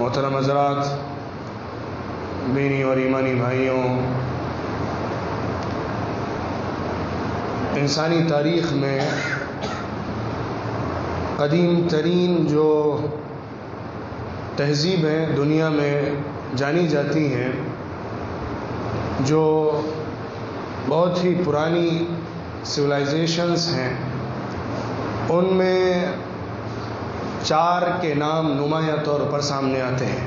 محترم حضرات، دینی اور ایمانی بھائیوں، انسانی تاریخ میں قدیم ترین جو تہذیبیں دنیا میں جانی جاتی ہیں، جو بہت ہی پرانی سویلائزیشنز ہیں، ان میں 4 کے نام نمایاں طور پر سامنے آتے ہیں۔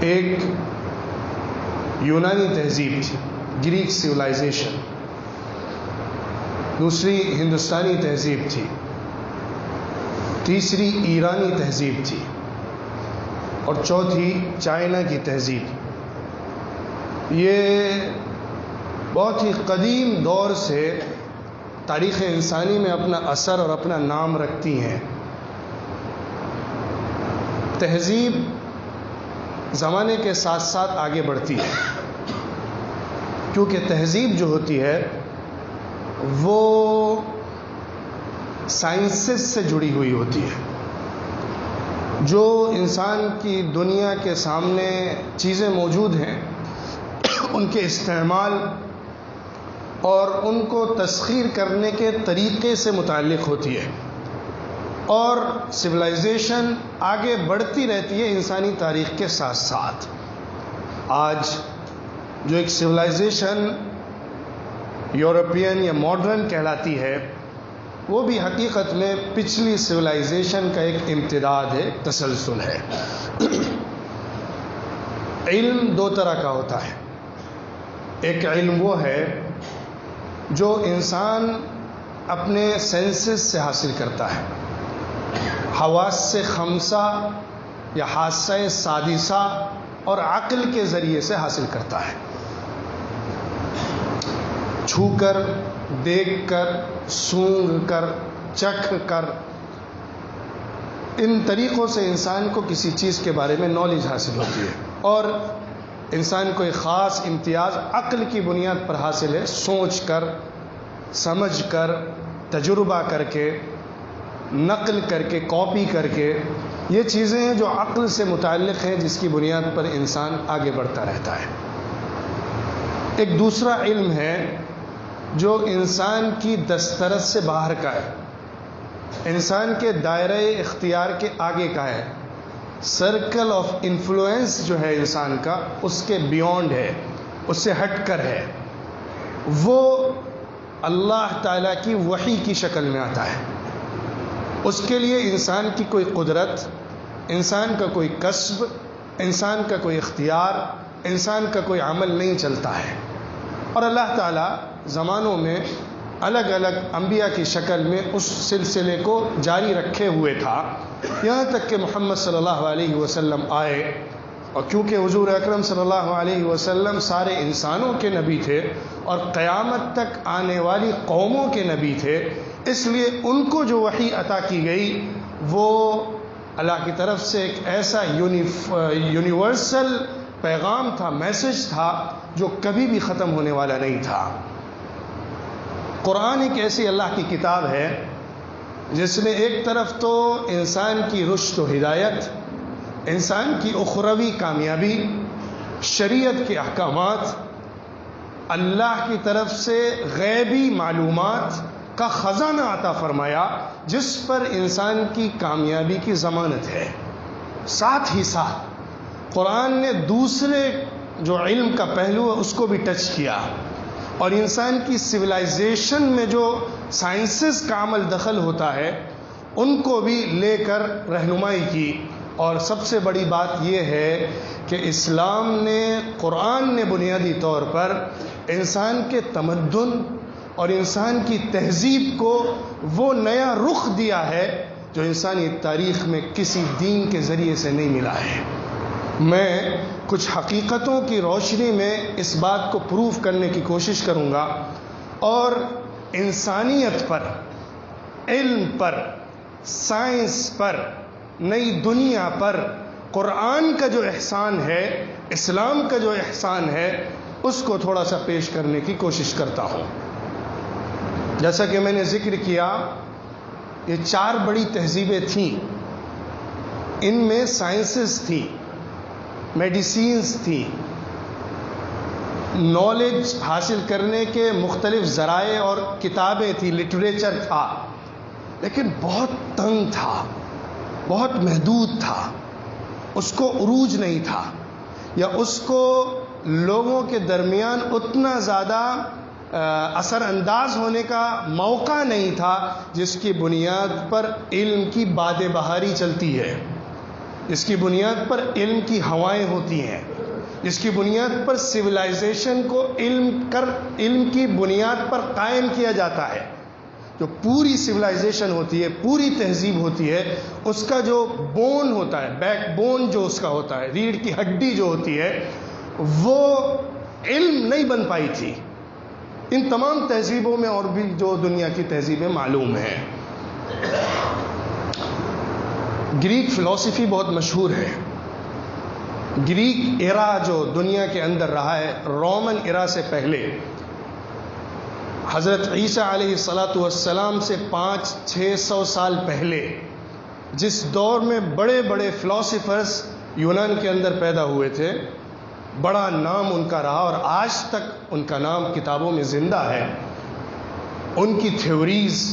ایک یونانی تہذیب تھی، گریک سویلائزیشن، دوسری ہندوستانی تہذیب تھی، تیسری ایرانی تہذیب تھی، اور چوتھی چائنا کی تہذیب۔ یہ بہت ہی قدیم دور سے تاریخ انسانی میں اپنا اثر اور اپنا نام رکھتی ہیں۔ تہذیب زمانے کے ساتھ ساتھ آگے بڑھتی ہے، کیونکہ تہذیب جو ہوتی ہے وہ سائنسز سے جڑی ہوئی ہوتی ہے۔ جو انسان کی دنیا کے سامنے چیزیں موجود ہیں، ان کے استعمال اور ان کو تسخیر کرنے کے طریقے سے متعلق ہوتی ہے، اور سویلائزیشن آگے بڑھتی رہتی ہے انسانی تاریخ کے ساتھ ساتھ۔ آج جو ایک سویلائزیشن یورپین یا ماڈرن کہلاتی ہے، وہ بھی حقیقت میں پچھلی سویلائزیشن کا ایک امتداد ہے، تسلسل ہے۔ علم 2 طرح کا ہوتا ہے۔ ایک علم وہ ہے جو انسان اپنے سینسز سے حاصل کرتا ہے، حواس خمسہ یا حاسہ سادسہ اور عقل کے ذریعے سے حاصل کرتا ہے۔ چھو کر، دیکھ کر، سونگھ کر، چکھ کر، ان طریقوں سے انسان کو کسی چیز کے بارے میں نالج حاصل ہوتی ہے، اور انسان کو ایک خاص امتیاز عقل کی بنیاد پر حاصل ہے، سوچ کر، سمجھ کر، تجربہ کر کے، نقل کر کے، کاپی کر کے۔ یہ چیزیں ہیں جو عقل سے متعلق ہیں، جس کی بنیاد پر انسان آگے بڑھتا رہتا ہے۔ ایک دوسرا علم ہے جو انسان کی دسترس سے باہر کا ہے، انسان کے دائرہ اختیار کے آگے کا ہے، سرکل آف انفلوئنس جو ہے انسان کا، اس کے بیونڈ ہے، اس سے ہٹ کر ہے۔ وہ اللہ تعالیٰ کی وحی کی شکل میں آتا ہے۔ اس کے لیے انسان کی کوئی قدرت، انسان کا کوئی کسب، انسان کا کوئی اختیار، انسان کا کوئی عمل نہیں چلتا ہے، اور اللہ تعالیٰ زمانوں میں الگ الگ انبیاء کی شکل میں اس سلسلے کو جاری رکھے ہوئے تھا، یہاں تک کہ محمد صلی اللہ علیہ وسلم آئے۔ اور کیونکہ حضور اکرم صلی اللہ علیہ وسلم سارے انسانوں کے نبی تھے اور قیامت تک آنے والی قوموں کے نبی تھے، اس لیے ان کو جو وحی عطا کی گئی وہ اللہ کی طرف سے ایک ایسا یونیورسل پیغام تھا، میسج تھا، جو کبھی بھی ختم ہونے والا نہیں تھا۔ قرآن ایک ایسی اللہ کی کتاب ہے جس میں ایک طرف تو انسان کی رشد و ہدایت، انسان کی اخروی کامیابی، شریعت کے احکامات، اللہ کی طرف سے غیبی معلومات کا خزانہ عطا فرمایا، جس پر انسان کی کامیابی کی ضمانت ہے۔ ساتھ ہی ساتھ قرآن نے دوسرے جو علم کا پہلو ہے اس کو بھی ٹچ کیا، اور انسان کی سویلائزیشن میں جو سائنسز کا عمل دخل ہوتا ہے ان کو بھی لے کر رہنمائی کی۔ اور سب سے بڑی بات یہ ہے کہ اسلام نے، قرآن نے بنیادی طور پر انسان کے تمدن اور انسان کی تہذیب کو وہ نیا رخ دیا ہے جو انسانی تاریخ میں کسی دین کے ذریعے سے نہیں ملا ہے۔ میں کچھ حقیقتوں کی روشنی میں اس بات کو پروف کرنے کی کوشش کروں گا، اور انسانیت پر، علم پر، سائنس پر، نئی دنیا پر قرآن کا جو احسان ہے، اسلام کا جو احسان ہے، اس کو تھوڑا سا پیش کرنے کی کوشش کرتا ہوں۔ جیسا کہ میں نے ذکر کیا، یہ 4 بڑی تہذیبیں تھیں۔ ان میں سائنسز تھی، میڈیسینز تھی، نالج حاصل کرنے کے مختلف ذرائع اور کتابیں تھی، لٹریچر تھا، لیکن بہت تنگ تھا، بہت محدود تھا، اس کو عروج نہیں تھا، یا اس کو لوگوں کے درمیان اتنا زیادہ اثر انداز ہونے کا موقع نہیں تھا جس کی بنیاد پر علم کی باد بہاری چلتی ہے، جس کی بنیاد پر علم کی ہوائیں ہوتی ہیں، جس کی بنیاد پر سویلائزیشن کو علم کی بنیاد پر قائم کیا جاتا ہے۔ جو پوری سویلائزیشن ہوتی ہے، پوری تہذیب ہوتی ہے، اس کا جو بون ہوتا ہے، بیک بون جو اس کا ہوتا ہے، ریڑھ کی ہڈی جو ہوتی ہے، وہ علم نہیں بن پائی تھی ان تمام تہذیبوں میں، اور بھی جو دنیا کی تہذیبیں معلوم ہیں۔ گریک فلسفی بہت مشہور ہے۔ گریک ایرا جو دنیا کے اندر رہا ہے، رومن ایرا سے پہلے، حضرت عیسیٰ علیہ السلام سے 500-600 سال پہلے، جس دور میں بڑے بڑے فلاسفرز یونان کے اندر پیدا ہوئے تھے، بڑا نام ان کا رہا اور آج تک ان کا نام کتابوں میں زندہ ہے۔ ان کی تھیوریز،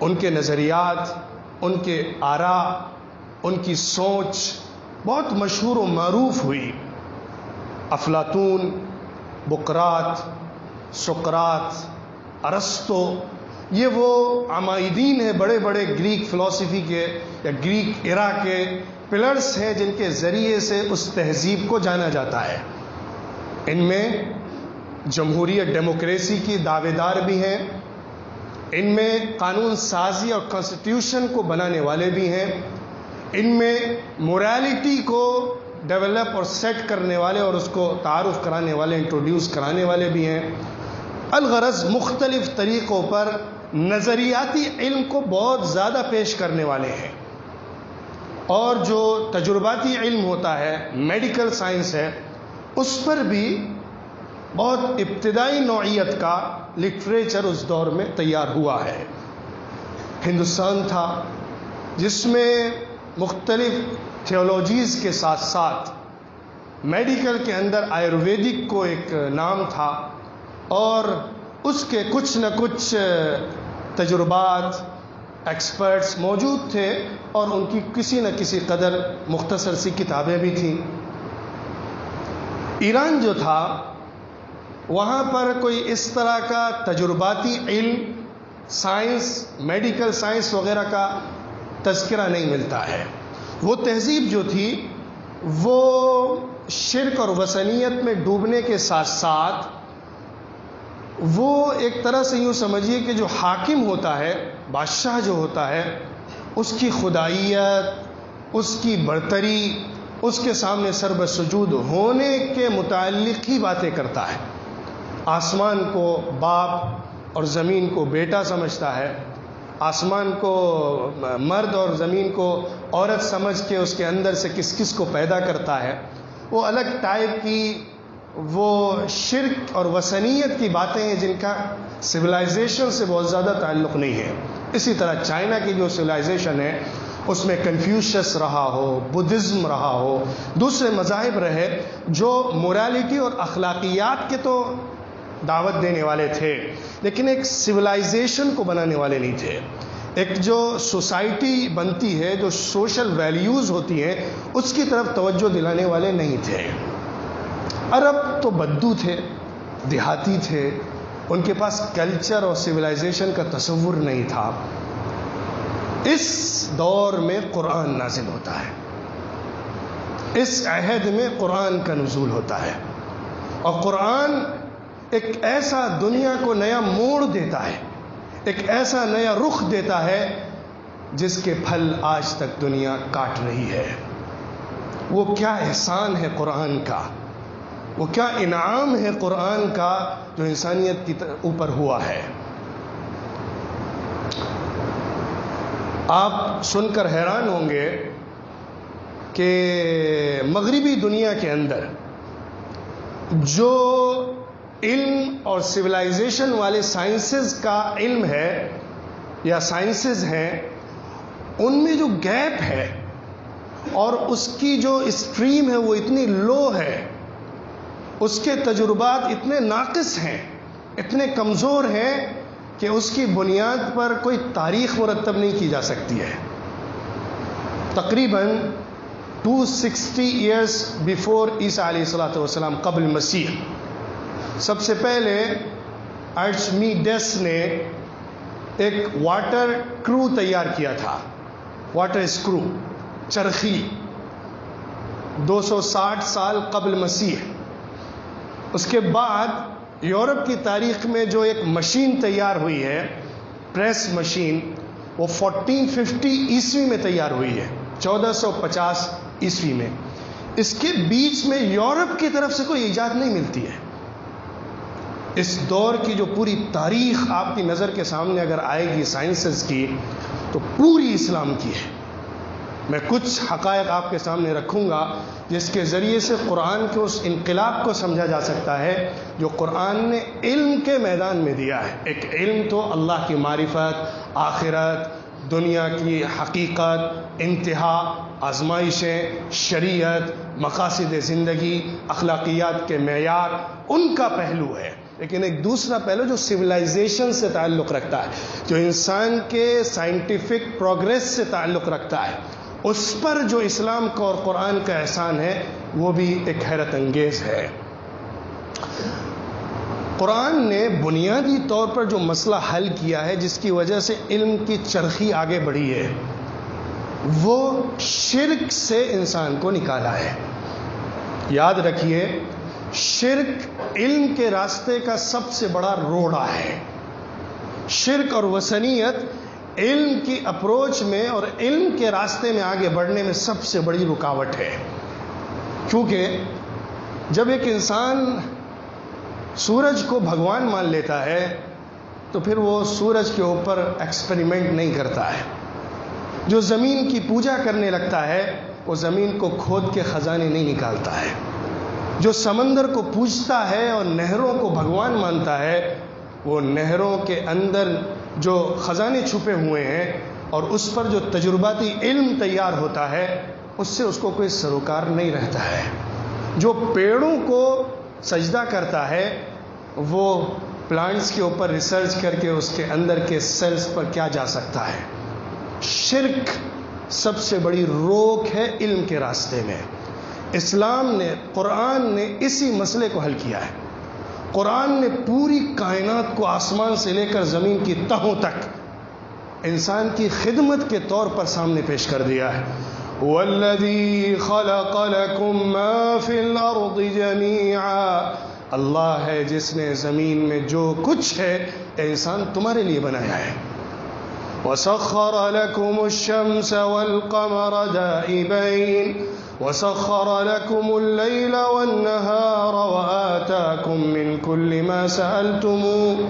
ان کے نظریات، ان کے آراء، ان کی سوچ بہت مشہور و معروف ہوئی۔ افلاطون، بقراط، سقراط، ارسطو، یہ وہ عمائدین ہیں، بڑے بڑے گریک فلسفی کے یا گریک ایرا کے پلرز ہیں جن کے ذریعے سے اس تہذیب کو جانا جاتا ہے۔ ان میں جمہوریت، ڈیموکریسی کی دعوے دار بھی ہیں، ان میں قانون سازی اور کانسٹیٹیوشن کو بنانے والے بھی ہیں، ان میں موریلٹی کو ڈیولپ اور سیٹ کرنے والے اور اس کو تعارف کرانے والے، انٹروڈیوس کرانے والے بھی ہیں۔ الغرض مختلف طریقوں پر نظریاتی علم کو بہت زیادہ پیش کرنے والے ہیں، اور جو تجرباتی علم ہوتا ہے، میڈیکل سائنس ہے، اس پر بھی بہت ابتدائی نوعیت کا لٹریچر اس دور میں تیار ہوا ہے۔ ہندوستان تھا جس میں مختلف تھیولوجیز کے ساتھ ساتھ میڈیکل کے اندر آیورویدک کو ایک نام تھا، اور اس کے کچھ نہ کچھ تجربات، ایکسپرٹس موجود تھے، اور ان کی کسی نہ کسی قدر مختصر سی کتابیں بھی تھیں۔ ایران جو تھا، وہاں پر کوئی اس طرح کا تجرباتی علم، سائنس، میڈیکل سائنس وغیرہ کا تذکرہ نہیں ملتا ہے۔ وہ تہذیب جو تھی وہ شرک اور وثنیت میں ڈوبنے کے ساتھ ساتھ، وہ ایک طرح سے یوں سمجھیے کہ جو حاکم ہوتا ہے، بادشاہ جو ہوتا ہے، اس کی خدائیت، اس کی برتری، اس کے سامنے سر بسجود ہونے کے متعلق ہی باتیں کرتا ہے۔ آسمان کو باپ اور زمین کو بیٹا سمجھتا ہے، آسمان کو مرد اور زمین کو عورت سمجھ کے اس کے اندر سے کس کس کو پیدا کرتا ہے۔ وہ الگ ٹائپ کی وہ شرک اور وثنیت کی باتیں ہیں جن کا سویلائزیشن سے بہت زیادہ تعلق نہیں ہے۔ اسی طرح چائنا کی جو سویلائزیشن ہے، اس میں کنفیوشس رہا ہو، بدھزم رہا ہو، دوسرے مذاہب رہے جو موریلٹی اور اخلاقیات کے تو دعوت دینے والے تھے، لیکن ایک سویلائزیشن کو بنانے والے نہیں تھے۔ ایک جو سوسائٹی بنتی ہے، جو سوشل ویلیوز ہوتی ہیں، اس کی طرف توجہ دلانے والے نہیں تھے۔ عرب تو بدو تھے، دیہاتی تھے، ان کے پاس کلچر اور سویلائزیشن کا تصور نہیں تھا۔ اس دور میں قرآن نازل ہوتا ہے، اس عہد میں قرآن کا نزول ہوتا ہے، اور قرآن ایک ایسا دنیا کو نیا موڑ دیتا ہے، ایک ایسا نیا رخ دیتا ہے جس کے پھل آج تک دنیا کاٹ رہی ہے۔ وہ کیا احسان ہے قرآن کا، وہ کیا انعام ہے قرآن کا جو انسانیت کی اوپر ہوا ہے۔ آپ سن کر حیران ہوں گے کہ مغربی دنیا کے اندر جو علم اور سویلائزیشن والے سائنسز کا علم ہے یا سائنسز ہیں، ان میں جو گیپ ہے اور اس کی جو اسٹریم ہے وہ اتنی لو ہے، اس کے تجربات اتنے ناقص ہیں، اتنے کمزور ہیں کہ اس کی بنیاد پر کوئی تاریخ مرتب نہیں کی جا سکتی ہے۔ تقریباً 260 ایئرس بیفور عیسیٰ علیہ السلام، قبل مسیح، سب سے پہلے آرچمیڈس نے ایک واٹر کرو تیار کیا تھا، واٹر اسکرو، چرخی، 260 سال قبل مسیح۔ اس کے بعد یورپ کی تاریخ میں جو ایک مشین تیار ہوئی ہے، پریس مشین، وہ 1450 عیسوی میں تیار ہوئی ہے، 1450 عیسوی میں۔ اس کے بیچ میں یورپ کی طرف سے کوئی ایجاد نہیں ملتی ہے۔ اس دور کی جو پوری تاریخ آپ کی نظر کے سامنے اگر آئے گی سائنسز کی، تو پوری اسلام کی ہے۔ میں کچھ حقائق آپ کے سامنے رکھوں گا جس کے ذریعے سے قرآن کے اس انقلاب کو سمجھا جا سکتا ہے جو قرآن نے علم کے میدان میں دیا ہے۔ ایک علم تو اللہ کی معرفت، آخرت، دنیا کی حقیقت، انتہا، آزمائشیں، شریعت، مقاصد زندگی، اخلاقیات کے معیار، ان کا پہلو ہے۔ لیکن ایک دوسرا پہلو جو سویلائزیشن سے تعلق رکھتا ہے، جو انسان کے سائنٹیفک پروگریس سے تعلق رکھتا ہے، اس پر جو اسلام کا اور قرآن کا احسان ہے وہ بھی ایک حیرت انگیز ہے۔ قرآن نے بنیادی طور پر جو مسئلہ حل کیا ہے، جس کی وجہ سے علم کی چرخی آگے بڑھی ہے، وہ شرک سے انسان کو نکالا ہے۔ یاد رکھیے، شرک علم کے راستے کا سب سے بڑا روڑا ہے۔ شرک اور وثنیت علم کی اپروچ میں اور علم کے راستے میں آگے بڑھنے میں سب سے بڑی رکاوٹ ہے۔ کیونکہ جب ایک انسان سورج کو بھگوان مان لیتا ہے تو پھر وہ سورج کے اوپر ایکسپیریمنٹ نہیں کرتا ہے۔ جو زمین کی پوجا کرنے لگتا ہے وہ زمین کو کھود کے خزانے نہیں نکالتا ہے۔ جو سمندر کو پوجتا ہے اور نہروں کو بھگوان مانتا ہے، وہ نہروں کے اندر جو خزانے چھپے ہوئے ہیں اور اس پر جو تجرباتی علم تیار ہوتا ہے، اس سے اس کو کوئی سروکار نہیں رہتا ہے۔ جو پیڑوں کو سجدہ کرتا ہے، وہ پلانٹس کے اوپر ریسرچ کر کے اس کے اندر کے سیلز پر کیا جا سکتا ہے۔ شرک سب سے بڑی روک ہے علم کے راستے میں۔ اسلام نے، قرآن نے اسی مسئلے کو حل کیا ہے۔ قرآن نے پوری کائنات کو آسمان سے لے کر زمین کی تہوں تک انسان کی خدمت کے طور پر سامنے پیش کر دیا ہے۔ وَالَّذِي خَلَقَ لَكُم مَّا فِي الْأَرْضِ جَمِيعًا، اللہ ہے جس نے زمین میں جو کچھ ہے انسان تمہارے لیے بنایا ہے۔ وَسَخَّرَ لَكُمُ الشَّمْسَ وَالْقَمَرَ دَائِبَيْنِ وَسَخَّرَ لَكُمُ اللَّيْلَ وَالنَّهَارَ وَآتَاكُم مِّن كُلِّ مَا سَأَلْتُمُوهُ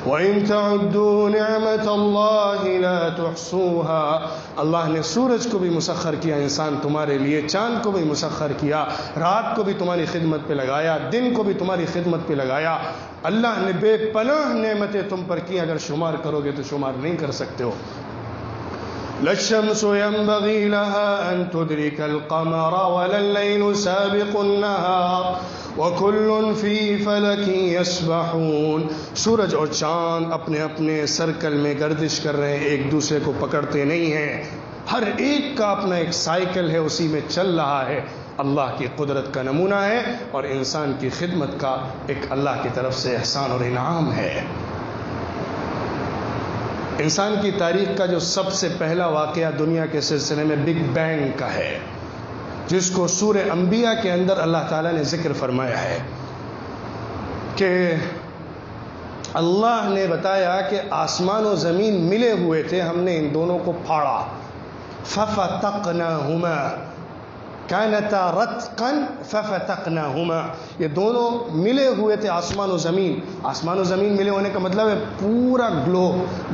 وَإِن تَعُدُّوا نِعْمَةَ اللَّهِ لَا تُحْصُوهَا۔ اللہ نے سورج کو بھی مسخر کیا انسان تمہارے لیے، چاند کو بھی مسخر کیا، رات کو بھی تمہاری خدمت پہ لگایا، دن کو بھی تمہاری خدمت پہ لگایا۔ اللہ نے بے پناہ نعمتیں تم پر کی، اگر شمار کرو گے تو شمار نہیں کر سکتے ہو۔ لَلشَّمْسُ يَنبَغِي لَهَا أَن تُدْرِكَ الْقَمَرَ وَلَا اللَّيْلُ سَابِقُ النَّهَارِ وَكُلٌّ فِي فَلَكٍ يَسْبَحُونَ۔ سورج اور چاند اپنے اپنے سرکل میں گردش کر رہے ہیں، ایک دوسرے کو پکڑتے نہیں ہیں، ہر ایک کا اپنا ایک سائیکل ہے، اسی میں چل رہا ہے۔ اللہ کی قدرت کا نمونہ ہے اور انسان کی خدمت کا ایک اللہ کی طرف سے احسان اور انعام ہے۔ انسان کی تاریخ کا جو سب سے پہلا واقعہ دنیا کے سلسلے میں بگ بینگ کا ہے، جس کو سورہ انبیاء کے اندر اللہ تعالیٰ نے ذکر فرمایا ہے کہ اللہ نے بتایا کہ آسمان و زمین ملے ہوئے تھے، ہم نے ان دونوں کو پھاڑا۔ فَفَتَقْنَاهُمَا كَانَتَا رَتْقًا فَفَتَقْنَاهُمَا، یہ دونوں ملے ہوئے تھے آسمان و زمین۔ آسمان و زمین ملے ہونے کا مطلب ہے پورا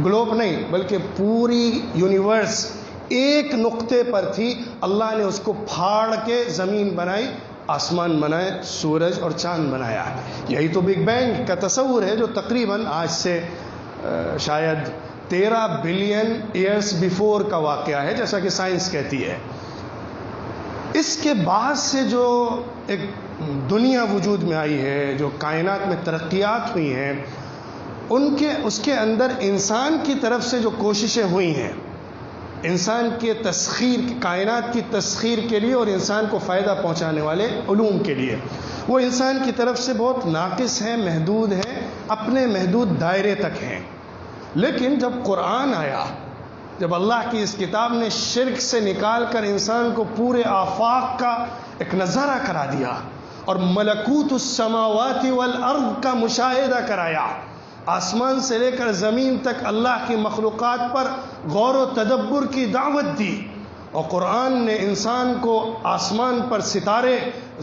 گلوب نہیں بلکہ پوری یونیورس ایک نقطے پر تھی، اللہ نے اس کو پھاڑ کے زمین بنائی، آسمان بنائے، سورج اور چاند بنایا۔ یہی تو بگ بینگ کا تصور ہے جو تقریباً آج سے شاید 13 بلین ایئرس بیفور کا واقعہ ہے، جیسا کہ سائنس کہتی ہے۔ اس کے بعد سے جو ایک دنیا وجود میں آئی ہے، جو کائنات میں ترقیات ہوئی ہیں، اس کے اندر انسان کی طرف سے جو کوششیں ہوئی ہیں، انسان کے تسخیر، کائنات کی تسخیر کے لیے اور انسان کو فائدہ پہنچانے والے علوم کے لیے، وہ انسان کی طرف سے بہت ناقص ہیں، محدود ہیں، اپنے محدود دائرے تک ہیں۔ لیکن جب قرآن آیا، جب اللہ کی اس کتاب نے شرک سے نکال کر انسان کو پورے آفاق کا ایک نظارہ کرا دیا اور ملکوت السماوات والارض کا مشاہدہ کرایا، آسمان سے لے کر زمین تک اللہ کی مخلوقات پر غور و تدبر کی دعوت دی، اور قرآن نے انسان کو آسمان پر ستارے،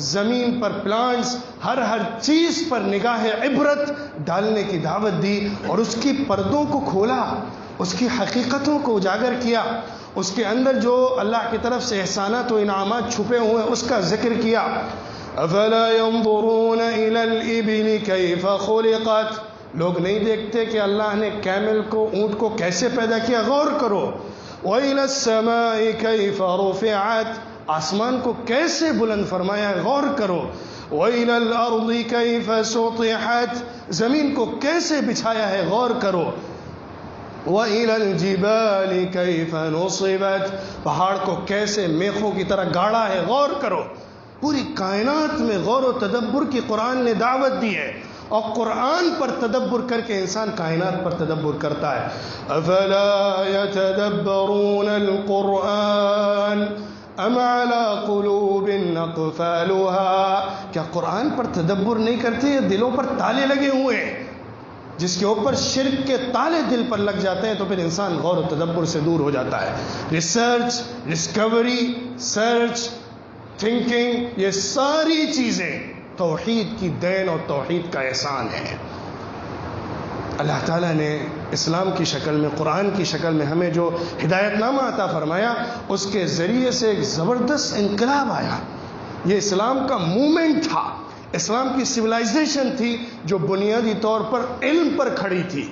زمین پر پلانٹس، ہر چیز پر نگاہ عبرت ڈالنے کی دعوت دی، اور اس کی پردوں کو کھولا، اس کی حقیقتوں کو اجاگر کیا، اس کے اندر جو اللہ کی طرف سے احسانات و انعامات چھپے ہوئے ہیں اس کا ذکر کیا۔ افلا ينظرون الى الابل كيف خلقت، لوگ نہیں دیکھتے کہ اللہ نے کیمل کو، اونٹ کو کیسے پیدا کیا، غور کرو۔ وَإِلَى السَّمَاءِ كَيْفَ رُفِعَتْ، آسمان کو کیسے بلند فرمایا ہے، غور کرو۔ وَإِلَى الْأَرْضِ كَيْفَ سُطِحَتْ، زمین کو کیسے بچھایا ہے، غور کرو۔ وَإِلَى الْجِبَالِ كَيْفَ نُصِبَتْ، پہاڑ کو کیسے میخوں کی طرح گاڑا ہے، غور کرو۔ پوری کائنات میں غور و تدبر کی قرآن نے دعوت دی ہے، اور قرآن پر تدبر کر کے انسان کائنات پر تدبر کرتا ہے۔ افلا يتدبرون القرآن ام على قلوب اقفالها، کیا قرآن پر تدبر نہیں کرتے، یا دلوں پر تالے لگے ہوئے ہیں؟ جس کے اوپر شرک کے تالے دل پر لگ جاتے ہیں تو پھر انسان غور و تدبر سے دور ہو جاتا ہے۔ ریسرچ، ڈسکوری، سرچ، تھنکنگ، یہ ساری چیزیں توحید کی دین اور توحید کا احسان ہے۔ اللہ تعالیٰ نے اسلام کی شکل میں، قرآن کی شکل میں ہمیں جو ہدایت نامہ عطا فرمایا، اس کے ذریعے سے ایک زبردست انقلاب آیا۔ یہ اسلام کا مومنٹ تھا، اسلام کی سویلائزیشن تھی جو بنیادی طور پر علم پر کھڑی تھی۔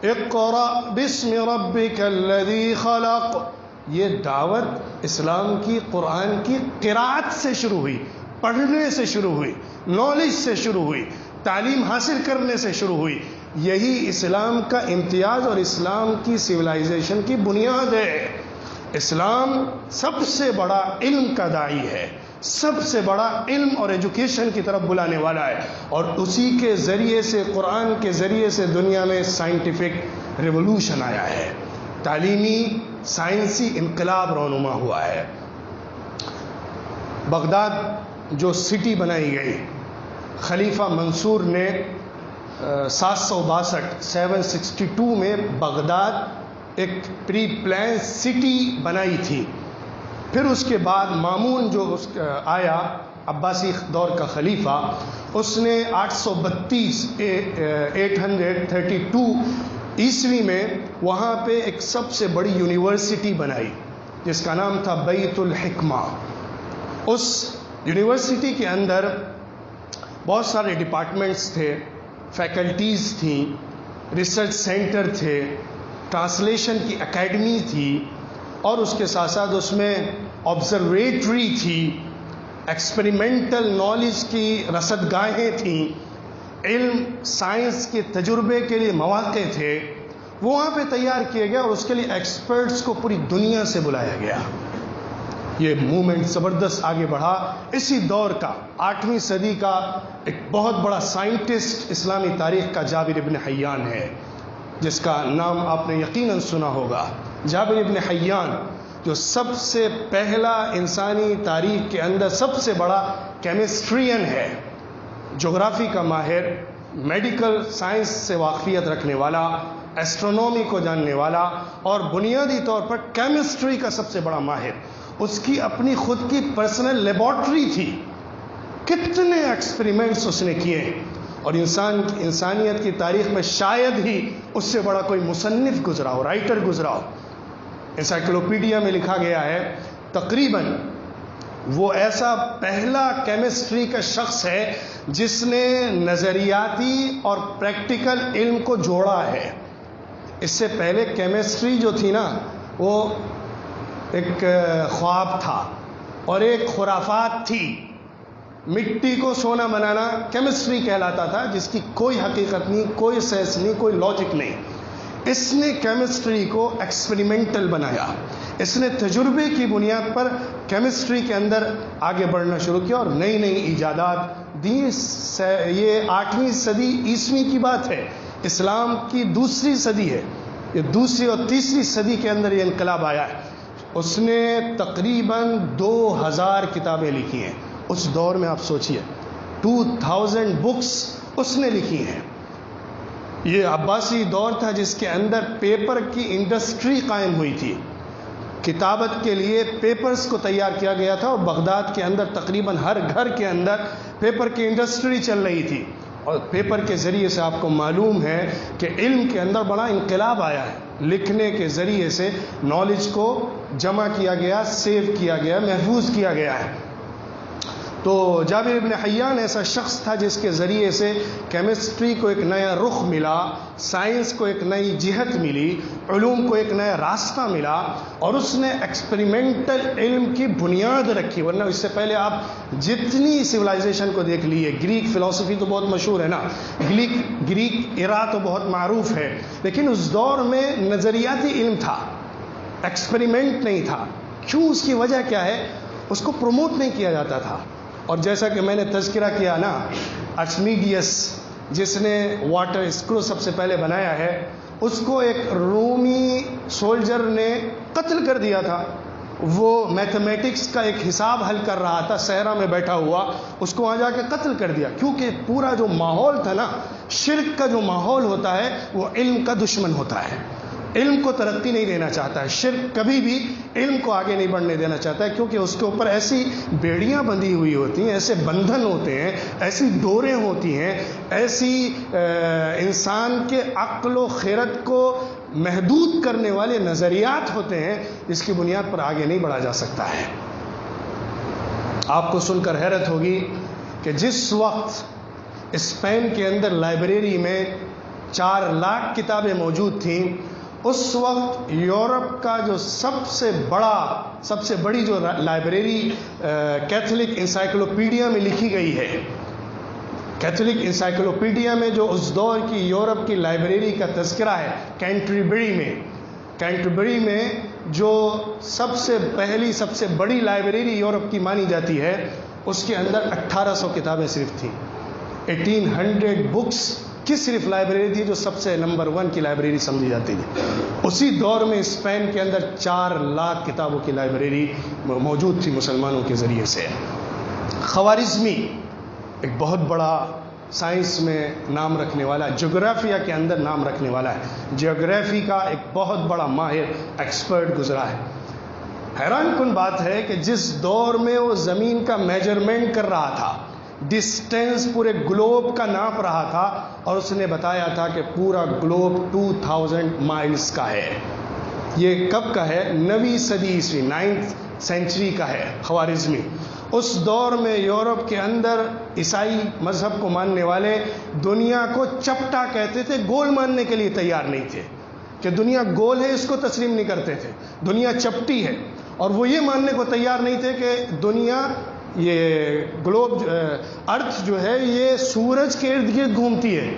اقرأ باسم ربک الذی خلق، یہ دعوت اسلام کی، قرآن کی قرأت سے شروع ہوئی، پڑھنے سے شروع ہوئی، نالج سے شروع ہوئی، تعلیم حاصل کرنے سے شروع ہوئی۔ یہی اسلام کا امتیاز اور اسلام کی سویلائزیشن کی بنیاد ہے۔ اسلام سب سے بڑا علم کا داعی ہے، سب سے بڑا علم اور ایجوکیشن کی طرف بلانے والا ہے، اور اسی کے ذریعے سے، قرآن کے ذریعے سے دنیا میں سائنٹیفک ریولوشن آیا ہے، تعلیمی سائنسی انقلاب رونما ہوا ہے۔ بغداد جو سٹی بنائی گئی، خلیفہ منصور نے 762 میں بغداد ایک پری پلان سٹی بنائی تھی۔ پھر اس کے بعد مامون جو آیا، عباسی دور کا خلیفہ، اس نے 832 عیسوی میں وہاں پہ ایک سب سے بڑی یونیورسٹی بنائی جس کا نام تھا بیت الحکمہ۔ اس یونیورسٹی کے اندر بہت سارے ڈپارٹمنٹس تھے، فیکلٹیز تھیں، ریسرچ سینٹر تھے، ٹرانسلیشن کی اکیڈمی تھی، اور اس کے ساتھ ساتھ اس میں آبزرویٹری تھی، ایکسپریمنٹل نالج کی رصد گاہیں تھیں، علم سائنس کے تجربے کے لیے مواقع تھے، وہ وہاں پہ تیار کیے گئے، اور اس کے لیے ایکسپرٹس کو پوری دنیا سے بلایا گیا۔ یہ موومنٹ زبردست آگے بڑھا۔ اسی دور کا 8ویں صدی کا ایک بہت بڑا سائنٹسٹ اسلامی تاریخ کا جابر ابن حیان ہے، جس کا نام آپ نے یقیناً سنا ہوگا۔ جابر ابن حیان جو سب سے پہلا انسانی تاریخ کے اندر سب سے بڑا کیمسٹرین ہے، جغرافی کا ماہر، میڈیکل سائنس سے واقفیت رکھنے والا، ایسٹرونومی کو جاننے والا، اور بنیادی طور پر کیمسٹری کا سب سے بڑا ماہر۔ اس کی اپنی خود کی پرسنل لیبارٹری تھی، کتنے ایکسپریمنٹس اس نے کیے، اور انسانیت کی تاریخ میں شاید ہی اس سے بڑا کوئی مصنف گزرا ہو، رائٹر گزرا ہو۔ انسائکلوپیڈیا میں لکھا گیا ہے تقریباً وہ ایسا پہلا کیمسٹری کا شخص ہے جس نے نظریاتی اور پریکٹیکل علم کو جوڑا ہے۔ اس سے پہلے کیمسٹری جو تھی نا، وہ ایک خواب تھا، اور ایک خرافات تھی. مٹی کو سونا بنانا کیمسٹری کہلاتا تھا، جس کی کوئی حقیقت نہیں، کوئی سینس نہیں، کوئی لاجک نہیں. اس نے کیمسٹری کو ایکسپریمنٹل بنایا. اس نے تجربے کی بنیاد پر کیمسٹری کے اندر آگے بڑھنا شروع کیا اور نئی نئی ایجادات دی. یہ 8ویں صدی عیسوی کی بات ہے، اسلام کی دوسری صدی ہے. یہ دوسری اور تیسری صدی کے اندر یہ انقلاب آیا ہے. اس نے تقریباً 2000 کتابیں لکھی ہیں. اس دور میں آپ سوچئے 2000 بکس اس نے لکھی ہیں. یہ عباسی دور تھا جس کے اندر پیپر کی انڈسٹری قائم ہوئی تھی. کتابت کے لیے پیپرز کو تیار کیا گیا تھا اور بغداد کے اندر تقریباً ہر گھر کے اندر پیپر کی انڈسٹری چل رہی تھی. اور پیپر کے ذریعے سے آپ کو معلوم ہے کہ علم کے اندر بڑا انقلاب آیا ہے. لکھنے کے ذریعے سے نالج کو جمع کیا گیا، سیو کیا گیا، محفوظ کیا گیا ہے. تو جابر ابن حیان ایسا شخص تھا جس کے ذریعے سے کیمسٹری کو ایک نیا رخ ملا، سائنس کو ایک نئی جہت ملی، علوم کو ایک نیا راستہ ملا، اور اس نے ایکسپریمنٹل علم کی بنیاد رکھی. ورنہ اس سے پہلے آپ جتنی سویلائزیشن کو دیکھ لیے، گریک فلسفی تو بہت مشہور ہے نا، گریک ایرا تو بہت معروف ہے، لیکن اس دور میں نظریاتی علم تھا، ایکسپریمنٹ نہیں تھا. کیوں؟ اس کی وجہ کیا ہے؟ اس کو پروموٹ نہیں کیا جاتا تھا. اور جیسا کہ میں نے تذکرہ کیا نا، ارچمیڈیس جس نے واٹر اسکرو سب سے پہلے بنایا ہے، اس کو ایک رومی سولجر نے قتل کر دیا تھا. وہ میتھمیٹکس کا ایک حساب حل کر رہا تھا، صحرا میں بیٹھا ہوا، اس کو وہاں جا کے قتل کر دیا. کیونکہ پورا جو ماحول تھا نا، شرک کا جو ماحول ہوتا ہے وہ علم کا دشمن ہوتا ہے. علم کو ترقی نہیں دینا چاہتا ہے. شرک کبھی بھی علم کو آگے نہیں بڑھنے دینا چاہتا ہے، کیونکہ اس کے اوپر ایسی بیڑیاں بندھی ہوئی ہوتی ہیں، ایسے بندھن ہوتے ہیں، ایسی ڈوریں ہوتی ہیں، ایسی انسان کے عقل و خیرت کو محدود کرنے والے نظریات ہوتے ہیں، جس کی بنیاد پر آگے نہیں بڑھا جا سکتا ہے. آپ کو سن کر حیرت ہوگی کہ جس وقت اسپین کے اندر لائبریری میں 4 لاکھ کتابیں موجود تھیں، اس وقت یورپ کا جو سب سے بڑی جو لائبریری کیتھولک انسائکلوپیڈیا میں لکھی گئی ہے، کیتھولک انسائکلوپیڈیا میں جو اس دور کی یورپ کی لائبریری کا تذکرہ ہے، کینٹربری میں جو سب سے بڑی لائبریری یورپ کی مانی جاتی ہے، اس کے اندر 1800 کتابیں صرف تھیں. 1800 بکس کی صرف لائبریری تھی، جو سب سے نمبر 1 کی لائبریری سمجھی جاتی تھی. اسی دور میں اسپین کے اندر 4 لاکھ کتابوں کی لائبریری موجود تھی مسلمانوں کے ذریعے سے. خوارزمی ایک بہت بڑا سائنس میں نام رکھنے والا، جغرافیہ کے اندر نام رکھنے والا ہے. جغرافی کا ایک بہت بڑا ماہر ایکسپرٹ گزرا ہے. حیران کن بات ہے کہ جس دور میں وہ زمین کا میجرمنٹ کر رہا تھا، ڈسٹینس پورے گلوب کا ناپ رہا تھا، اور اس نے بتایا تھا کہ پورا گلوب 2000 مائلز کا ہے. یہ کب کا ہے؟ 9ویں صدی عیسوی، 9th سینچری کا ہے خوارزمی. اس دور میں یورپ کے اندر عیسائی مذہب کو ماننے والے دنیا کو چپٹا کہتے تھے، گول ماننے کے لیے تیار نہیں تھے کہ دنیا گول ہے، اس کو تسلیم نہیں کرتے تھے. دنیا چپٹی ہے، اور وہ یہ ماننے کو تیار نہیں تھے کہ دنیا، یہ گلوب ارتھ جو ہے، یہ سورج کے ارد گرد گھومتی ہے.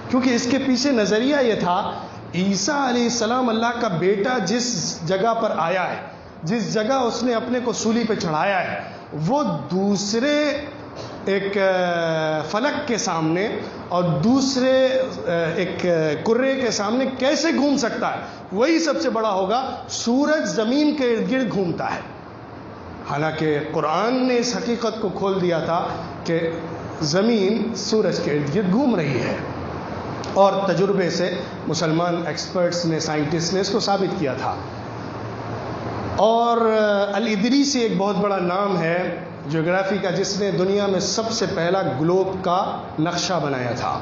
کیونکہ اس کے پیچھے نظریہ یہ تھا، عیسیٰ علیہ السلام اللہ کا بیٹا جس جگہ پر آیا ہے، جس جگہ اس نے اپنے کو سولی پہ چڑھایا ہے، وہ دوسرے ایک فلک کے سامنے اور دوسرے ایک کرے کے سامنے کیسے گھوم سکتا ہے؟ وہی سب سے بڑا ہوگا. سورج زمین کے ارد گرد گھومتا ہے. حالانکہ قرآن نے اس حقیقت کو کھول دیا تھا کہ زمین سورج کے ارد گرد گھوم رہی ہے، اور تجربے سے مسلمان ایکسپرٹس نے، سائنٹسٹ نے اس کو ثابت کیا تھا. اور الادریسی ایک بہت بڑا نام ہے جغرافی کا، جس نے دنیا میں سب سے پہلا گلوب کا نقشہ بنایا تھا.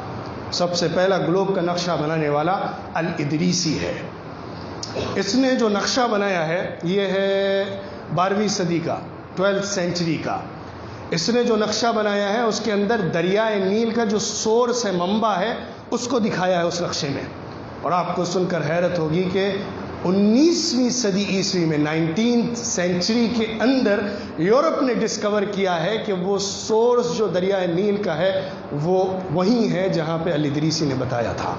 سب سے پہلا گلوب کا نقشہ بنانے والا الادریسی ہے. اس نے جو نقشہ بنایا ہے یہ ہے 12ویں صدی کا، 12th سینچری کا. اس نے جو نقشہ بنایا ہے اس کے اندر دریائے نیل کا جو سورس ہے، منبع ہے، اس کو دکھایا ہے اس نقشے میں. اور آپ کو سن کر حیرت ہوگی کہ 19ویں صدی عیسوی میں 19th سینچری کے اندر یورپ نے ڈسکور کیا ہے کہ وہ سورس جو دریائے نیل کا ہے وہ وہیں ہے جہاں پہ الادریسی نے بتایا تھا۔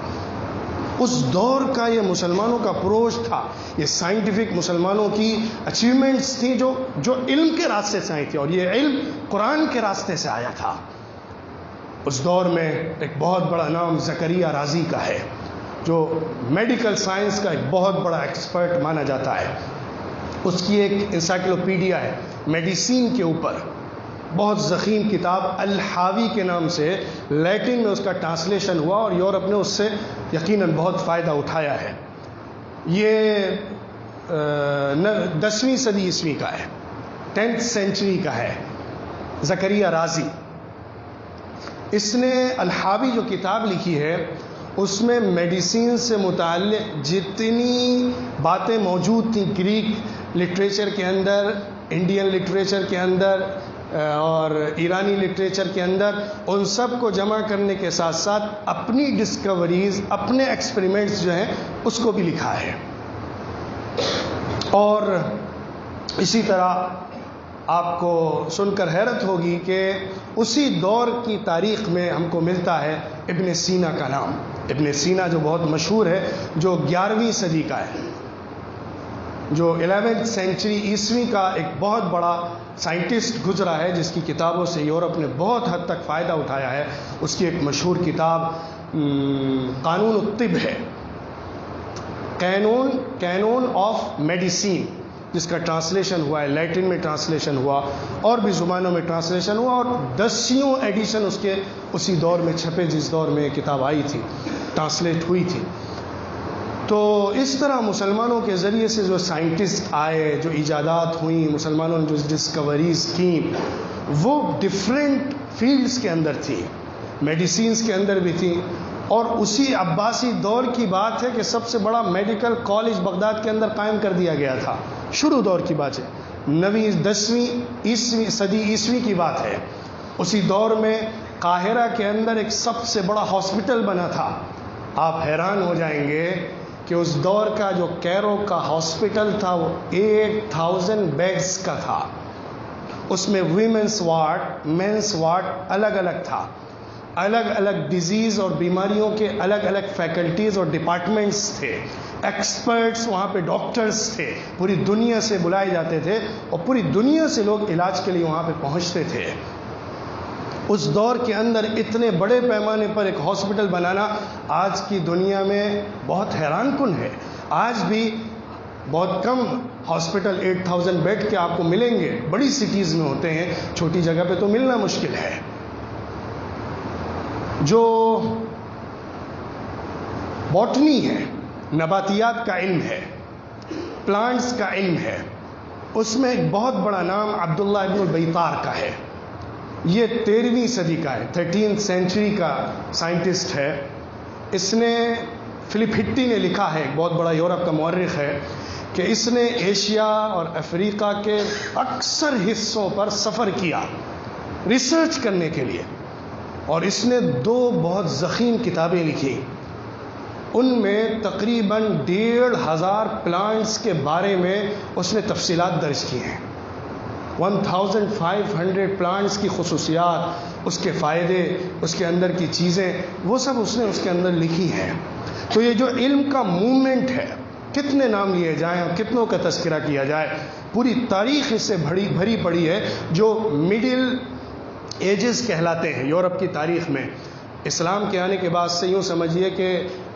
اس دور کا یہ مسلمانوں کا اپروچ تھا، یہ سائنٹیفک مسلمانوں کی اچیومنٹس تھیں جو علم کے راستے سے آئی تھی، اور یہ علم قرآن کے راستے سے آیا تھا۔ اس دور میں ایک بہت بڑا نام زکریہ رازی کا ہے، جو میڈیکل سائنس کا ایک بہت بڑا ایکسپرٹ مانا جاتا ہے۔ اس کی ایک انسائکلوپیڈیا ہے میڈیسین کے اوپر، بہت ضخیم کتاب الحاوی کے نام سے، لیٹن میں اس کا ٹرانسلیشن ہوا اور یورپ نے اس سے یقیناً بہت فائدہ اٹھایا ہے۔ یہ 10ویں صدی عیسوی کا ہے، 10th سینچری کا ہے، زکریہ رازی۔ اس نے الحاوی جو کتاب لکھی ہے اس میں میڈیسین سے متعلق جتنی باتیں موجود تھیں گریک لٹریچر کے اندر، انڈین لٹریچر کے اندر اور ایرانی لٹریچر کے اندر، ان سب کو جمع کرنے کے ساتھ ساتھ اپنی ڈسکوریز، اپنے ایکسپریمنٹس جو ہیں اس کو بھی لکھا ہے۔ اور اسی طرح آپ کو سن کر حیرت ہوگی کہ اسی دور کی تاریخ میں ہم کو ملتا ہے ابن سینا کا نام۔ ابن سینا جو بہت مشہور ہے، جو 11ویں صدی کا ہے، جو 11th سینچری عیسوی کا ایک بہت بڑا سائنٹسٹ گزرا ہے، جس کی کتابوں سے یورپ نے بہت حد تک فائدہ اٹھایا ہے۔ اس کی ایک مشہور کتاب قانون الطب ہے، کینون آف میڈیسین، جس کا ٹرانسلیشن ہوا ہے، لیٹن میں ٹرانسلیشن ہوا اور بھی زبانوں میں ٹرانسلیشن ہوا، اور 10 ایڈیشن اس کے اسی دور میں چھپے جس دور میں کتاب آئی تھی، ٹرانسلیٹ ہوئی تھی۔ تو اس طرح مسلمانوں کے ذریعے سے جو سائنٹسٹ آئے، جو ایجادات ہوئیں، مسلمانوں نے جو ڈسکوریز کیں، وہ ڈفرینٹ فیلڈز کے اندر تھی، میڈیسینز کے اندر بھی تھیں۔ اور اسی عباسی دور کی بات ہے کہ سب سے بڑا میڈیکل کالج بغداد کے اندر قائم کر دیا گیا تھا، شروع دور کی بات ہے، 10ویں صدی عیسوی کی بات ہے۔ اسی دور میں قاہرہ کے اندر ایک سب سے بڑا ہاسپٹل بنا تھا۔ آپ حیران ہو جائیں گے کہ اس دور کا جو کیرو کا ہاسپٹل تھا وہ 8000 بیڈز کا تھا۔ اس میں ویمنس وارڈ، مینس وارڈ الگ الگ تھا، الگ الگ ڈیزیز اور بیماریوں کے الگ الگ فیکلٹیز اور ڈپارٹمنٹس تھے، ایکسپرٹس وہاں پہ ڈاکٹرز تھے، پوری دنیا سے بلائے جاتے تھے اور پوری دنیا سے لوگ علاج کے لیے وہاں پہ پہنچتے تھے۔ اس دور کے اندر اتنے بڑے پیمانے پر ایک ہاسپٹل بنانا آج کی دنیا میں بہت حیران کن ہے۔ آج بھی بہت کم ہاسپٹل 8000 بیڈ کے آپ کو ملیں گے، بڑی سٹیز میں ہوتے ہیں، چھوٹی جگہ پہ تو ملنا مشکل ہے۔ جو باٹنی ہے، نباتیات کا علم ہے، پلانٹس کا علم ہے، اس میں ایک بہت بڑا نام عبداللہ ابن البیطار کا ہے۔ یہ 13ویں صدی کا ہے، 13th سینچری کا سائنٹسٹ ہے۔ اس نے، فلپ ہٹی نے لکھا ہے، ایک بہت بڑا یورپ کا مورخ ہے، کہ اس نے ایشیا اور افریقہ کے اکثر حصوں پر سفر کیا ریسرچ کرنے کے لیے، اور اس نے 2 بہت ضخیم کتابیں لکھی۔ ان میں تقریباً 1500 پلانٹس کے بارے میں اس نے تفصیلات درج کی ہیں۔ 1500 پلانٹس کی خصوصیات، اس کے فائدے، اس کے اندر کی چیزیں، وہ سب اس نے اس کے اندر لکھی ہیں۔ تو یہ جو علم کا موومنٹ ہے، کتنے نام لیے جائیں اور کتنوں کا تذکرہ کیا جائے، پوری تاریخ اس سے بھری پڑی ہے، جو مڈل ایجز کہلاتے ہیں یورپ کی تاریخ میں۔ اسلام کے آنے کے بعد سے یوں سمجھیے کہ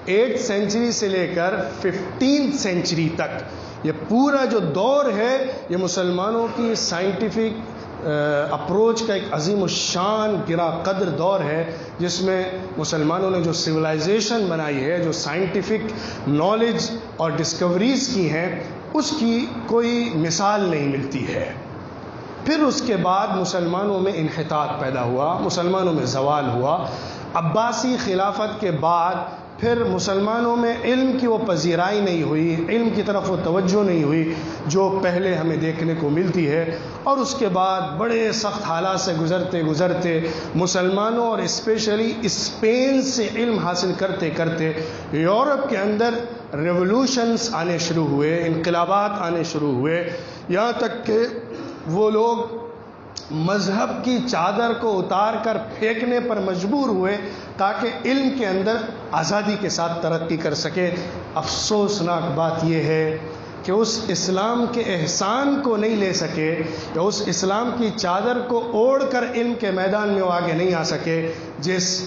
8th سینچری سے لے کر 15th سینچری تک یہ پورا جو دور ہے، یہ مسلمانوں کی سائنٹیفک اپروچ کا ایک عظیم الشان گرا قدر دور ہے، جس میں مسلمانوں نے جو سویلائزیشن بنائی ہے، جو سائنٹیفک نالج اور ڈسکوریز کی ہیں، اس کی کوئی مثال نہیں ملتی ہے۔ پھر اس کے بعد مسلمانوں میں انحطاط پیدا ہوا، مسلمانوں میں زوال ہوا۔ عباسی خلافت کے بعد پھر مسلمانوں میں علم کی وہ پذیرائی نہیں ہوئی، علم کی طرف وہ توجہ نہیں ہوئی جو پہلے ہمیں دیکھنے کو ملتی ہے۔ اور اس کے بعد بڑے سخت حالات سے گزرتے مسلمانوں اور اسپیشلی اسپین سے علم حاصل کرتے یورپ کے اندر ریولوشنز آنے شروع ہوئے، انقلابات آنے شروع ہوئے، یہاں تک کہ وہ لوگ مذہب کی چادر کو اتار کر پھینکنے پر مجبور ہوئے تاکہ علم کے اندر آزادی کے ساتھ ترقی کر سکے۔ افسوسناک بات یہ ہے کہ اس اسلام کے احسان کو نہیں لے سکے، یا اس اسلام کی چادر کو اوڑھ کر علم کے میدان میں وہ آگے نہیں آ سکے جس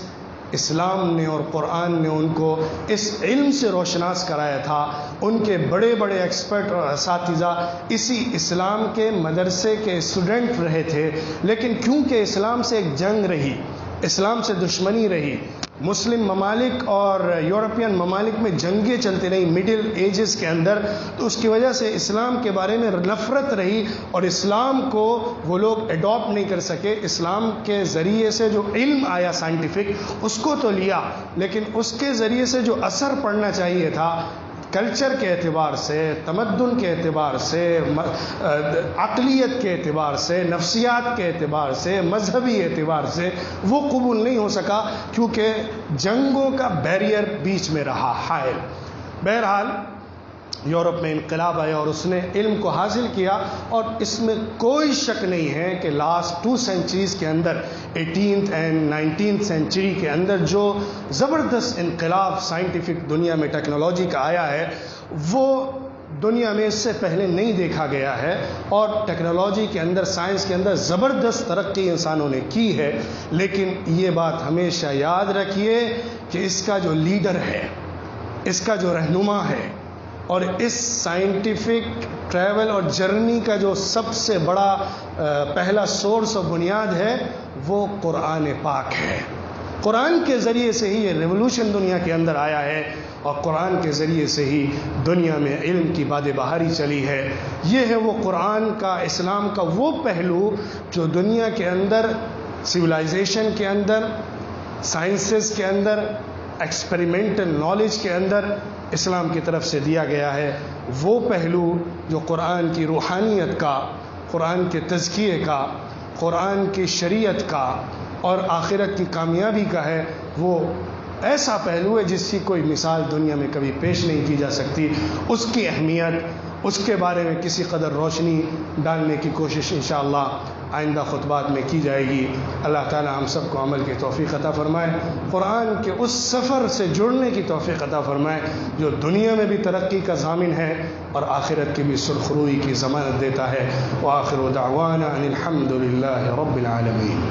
اسلام نے اور قرآن نے ان کو اس علم سے روشناس کرایا تھا۔ ان کے بڑے بڑے ایکسپرٹ اور اساتذہ اسی اسلام کے مدرسے کے اسٹوڈنٹ رہے تھے، لیکن کیونکہ اسلام سے ایک جنگ رہی، اسلام سے دشمنی رہی، مسلم ممالک اور یورپین ممالک میں جنگیں چلتی رہیں مڈل ایجز کے اندر، تو اس کی وجہ سے اسلام کے بارے میں نفرت رہی اور اسلام کو وہ لوگ ایڈاپٹ نہیں کر سکے۔ اسلام کے ذریعے سے جو علم آیا سائنٹیفک، اس کو تو لیا، لیکن اس کے ذریعے سے جو اثر پڑنا چاہیے تھا کلچر کے اعتبار سے، تمدن کے اعتبار سے، عقلیت کے اعتبار سے، نفسیات کے اعتبار سے، مذہبی اعتبار سے، وہ قبول نہیں ہو سکا کیونکہ جنگوں کا بیریئر بیچ میں رہا حائل۔ بہرحال یورپ میں انقلاب آیا اور اس نے علم کو حاصل کیا، اور اس میں کوئی شک نہیں ہے کہ لاسٹ 2 سینچریز کے اندر 18th اینڈ 19th سینچری کے اندر جو زبردست انقلاب سائنٹیفک دنیا میں ٹیکنالوجی کا آیا ہے، وہ دنیا میں اس سے پہلے نہیں دیکھا گیا ہے، اور ٹیکنالوجی کے اندر، سائنس کے اندر زبردست ترقی انسانوں نے کی ہے۔ لیکن یہ بات ہمیشہ یاد رکھیے کہ اس کا جو لیڈر ہے، اس کا جو رہنما ہے، اور اس سائنٹیفک ٹریول اور جرنی کا جو سب سے بڑا پہلا سورس اور بنیاد ہے، وہ قرآن پاک ہے۔ قرآن کے ذریعے سے ہی یہ ریولوشن دنیا کے اندر آیا ہے، اور قرآن کے ذریعے سے ہی دنیا میں علم کی باد بہاری چلی ہے۔ یہ ہے وہ قرآن کا، اسلام کا وہ پہلو جو دنیا کے اندر، سویلائزیشن کے اندر، سائنسز کے اندر، ایکسپیریمنٹل نالج کے اندر اسلام کی طرف سے دیا گیا ہے۔ وہ پہلو جو قرآن کی روحانیت کا، قرآن کے تزکیے کا، قرآن کی شریعت کا اور آخرت کی کامیابی کا ہے، وہ ایسا پہلو ہے جس کی کوئی مثال دنیا میں کبھی پیش نہیں کی جا سکتی۔ اس کی اہمیت، اس کے بارے میں کسی قدر روشنی ڈالنے کی کوشش انشاءاللہ آئندہ خطبات میں کی جائے گی۔ اللہ تعالی ہم سب کو عمل کی توفیق عطا فرمائے، قرآن کے اس سفر سے جڑنے کی توفیق عطا فرمائے جو دنیا میں بھی ترقی کا ضامن ہے اور آخرت کی بھی سرخروئی کی ضمانت دیتا ہے۔ وآخر دعوانا ان الحمد للہ رب العالمین۔